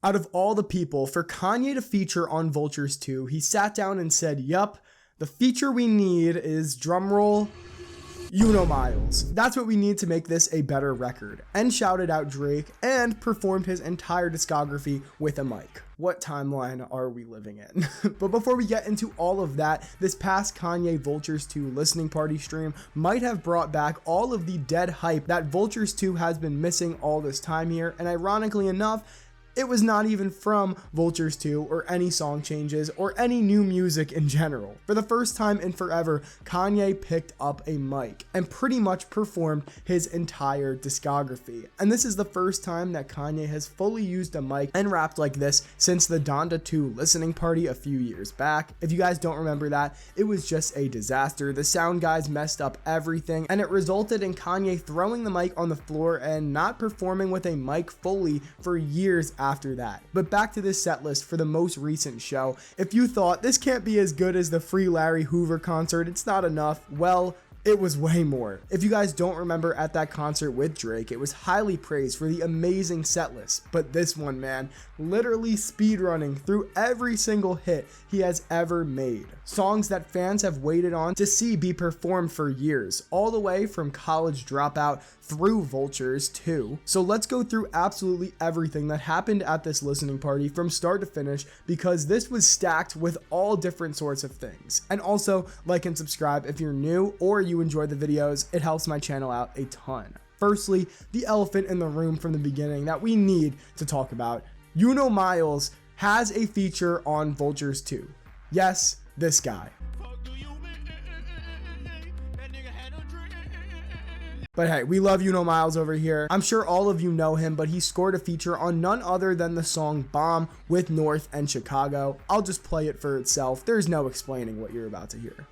Out of all the people, for Kanye to feature on Vultures 2, he sat down and said, yup, the feature we need is, drumroll, Yuno Miles. That's what we need to make this a better record. And shouted out Drake and performed his entire discography with a mic. What timeline are we living in? But before we get into all of that, this past Kanye Vultures 2 listening party stream might have brought back all of the dead hype that Vultures 2 has been missing all this time here, and ironically enough, it was not even from Vultures 2 or any song changes or any new music in general. For the first time in forever, Kanye picked up a mic and pretty much performed his entire discography. And this is the first time that Kanye has fully used a mic and rapped like this since the Donda 2 listening party a few years back. If you guys don't remember that, it was just a disaster. The sound guys messed up everything, and it resulted in Kanye throwing the mic on the floor and not performing with a mic fully for years after that. But back to this set list for the most recent show. If you thought this can't be as good as the Free Larry Hoover concert, it's not enough, well, it was way more. If you guys don't remember at that concert with Drake, it was highly praised for the amazing set list, but this one, man, literally speedrunning through every single hit he has ever made. Songs that fans have waited on to see be performed for years, all the way from College Dropout through Vultures 2. So let's go through absolutely everything that happened at this listening party from start to finish, because this was stacked with all different sorts of things. And also, like and subscribe if you're new or you enjoy the videos. It helps my channel out a ton. Firstly, the elephant in the room from the beginning that we need to talk about. Yuno Miles has a feature on Vultures 2. Yes, this guy. But hey, we love Yuno Miles over here. I'm sure all of you know him, but he scored a feature on none other than the song Bomb with North and Chicago. I'll just play it for itself. There's no explaining what you're about to hear.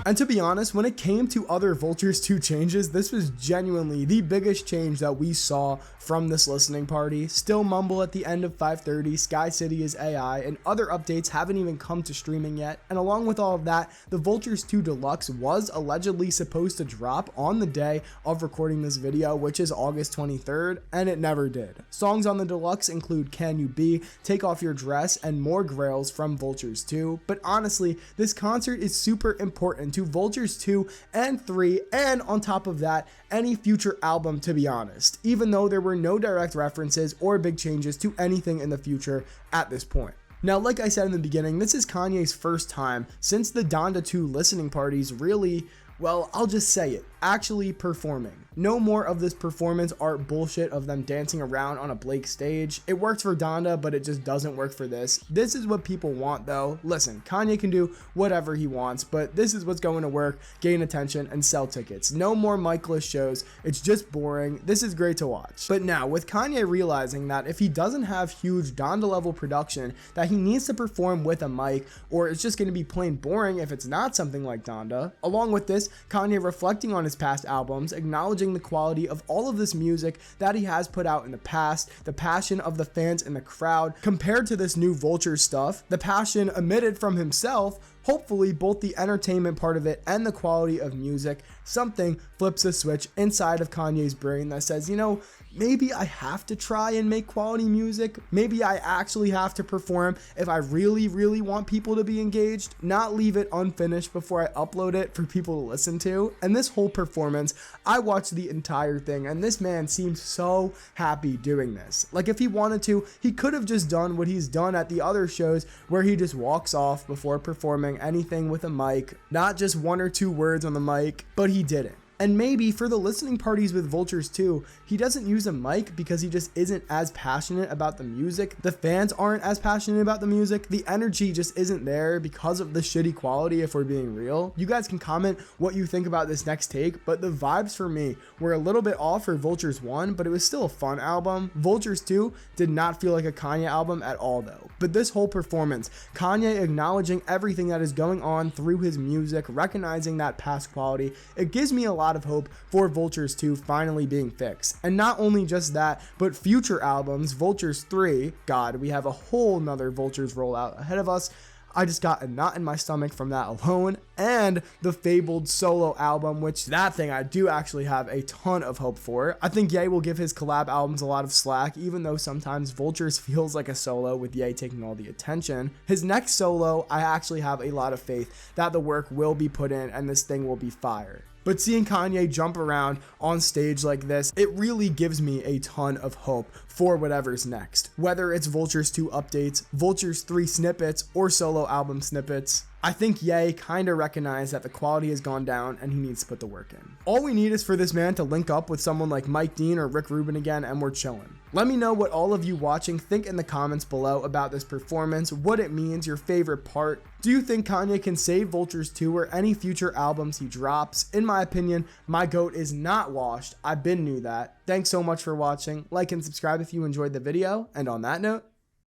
And to be honest, when it came to other Vultures 2 changes, this was genuinely the biggest change that we saw from this listening party. Still mumble at the end of 5:30, Sky City is AI, and other updates haven't even come to streaming yet. And along with all of that, the Vultures 2 Deluxe was allegedly supposed to drop on the day of recording this video, which is August 23rd, and it never did. Songs on the Deluxe include Can You Be, Take Off Your Dress, and more grails from Vultures 2. But honestly, this concert is super important to Vultures 2 and 3, and on top of that, any future album, to be honest, even though there were no direct references or big changes to anything in the future at this point. Now, like I said in the beginning, this is Kanye's first time since the Donda 2 listening parties really, well, I'll just say it, actually performing. No more of this performance art bullshit of them dancing around on a Blake stage. It worked for Donda, but it just doesn't work for this. This is what people want though. Listen, Kanye can do whatever he wants, but this is what's going to work, gain attention, and sell tickets. No more mic-less shows. It's just boring. This is great to watch. But now, with Kanye realizing that if he doesn't have huge Donda level production, that he needs to perform with a mic, or it's just going to be plain boring if it's not something like Donda. Along with this, Kanye reflecting on his past albums, acknowledging the quality of all of this music that he has put out in the past, the passion of the fans in the crowd compared to this new Vulture stuff, the passion emitted from himself, hopefully both the entertainment part of it and the quality of music. Something flips a switch inside of Kanye's brain that says, you know, maybe I have to try and make quality music. Maybe I actually have to perform if I really, really want people to be engaged, not leave it unfinished before I upload it for people to listen to. And this whole performance, I watched the entire thing, and this man seems so happy doing this. Like, if he wanted to, he could have just done what he's done at the other shows where he just walks off before performing anything with a mic, not just one or two words on the mic, but he didn't. And maybe for the listening parties with Vultures 2, he doesn't use a mic because he just isn't as passionate about the music. The fans aren't as passionate about the music. The energy just isn't there because of the shitty quality, if we're being real. You guys can comment what you think about this next take, but the vibes for me were a little bit off for Vultures 1, but it was still a fun album. Vultures 2 did not feel like a Kanye album at all though. But this whole performance, Kanye acknowledging everything that is going on through his music, recognizing that past quality, it gives me a lot lot of hope for Vultures 2 finally being fixed. And not only just that, but future albums, Vultures 3, God, we have a whole nother Vultures rollout ahead of us. I just got a knot in my stomach from that alone, and the fabled solo album, which that thing I do actually have a ton of hope for. I think Ye will give his collab albums a lot of slack, even though sometimes Vultures feels like a solo with Ye taking all the attention. His next solo, I actually have a lot of faith that the work will be put in and this thing will be fire. But seeing Kanye jump around on stage like this, it really gives me a ton of hope for whatever's next. Whether it's Vultures 2 updates, Vultures 3 snippets, or solo album snippets, I think Ye kinda recognized that the quality has gone down and he needs to put the work in. All we need is for this man to link up with someone like Mike Dean or Rick Rubin again, and we're chilling. Let me know what all of you watching think in the comments below about this performance, what it means, your favorite part. Do you think Kanye can save Vultures 2 or any future albums he drops? In my opinion, my goat is not washed. I knew that. Thanks so much for watching. Like and subscribe if you enjoyed the video, and on that note,